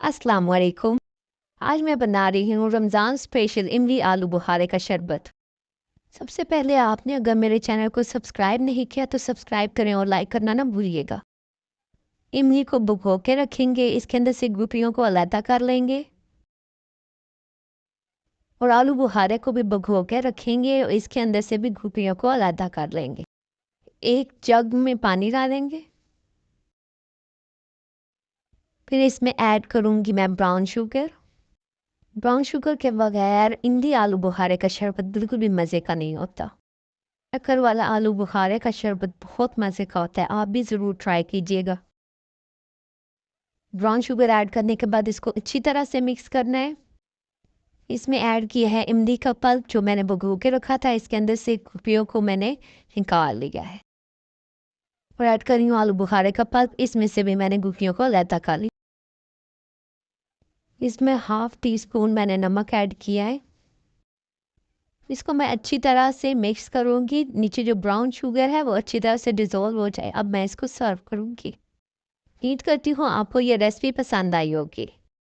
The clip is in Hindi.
अस्सलाम वालेकुम। आज मैं बना रही हूँ रमज़ान स्पेशल इमली आलू बुखारे का शरबत। सबसे पहले आपने अगर मेरे चैनल को सब्सक्राइब नहीं किया तो सब्सक्राइब करें और लाइक करना ना भूलिएगा। इमली को भिगो के रखेंगे, इसके अंदर से गुठलियों को अलग कर लेंगे और आलू बुखारे को भी भिगो के रखेंगे और इसके अंदर से भी गुठलियों को अलग कर लेंगे। एक जग में पानी डालेंगे, फिर इसमें ऐड करूँगी मैं ब्राउन शुगर। ब्राउन शुगर के बगैर इमली आलू बुखारे का शरबत बिल्कुल भी मज़े का नहीं होता। शक्कर वाला आलू बुखारे का शरबत बहुत मज़े का होता है, आप भी ज़रूर ट्राई कीजिएगा। ब्राउन शुगर ऐड करने के बाद इसको अच्छी तरह से मिक्स करना है। इसमें ऐड किया है इमली का पल्प जो मैंने भिगो के रखा था, इसके अंदर से गुठलियों को मैंने निकाल लिया है और ऐड कर रही हूँ आलू बुखारे का पल्प। इसमें से भी मैंने गुठलियों को अलग कर ली। इसमें हाफ टी स्पून मैंने नमक ऐड किया है। इसको मैं अच्छी तरह से मिक्स करूँगी, नीचे जो ब्राउन शुगर है वो अच्छी तरह से डिज़ोल्व हो जाए। अब मैं इसको सर्व करूँगी। उम्मीद करती हूँ आपको ये रेसिपी पसंद आई होगी।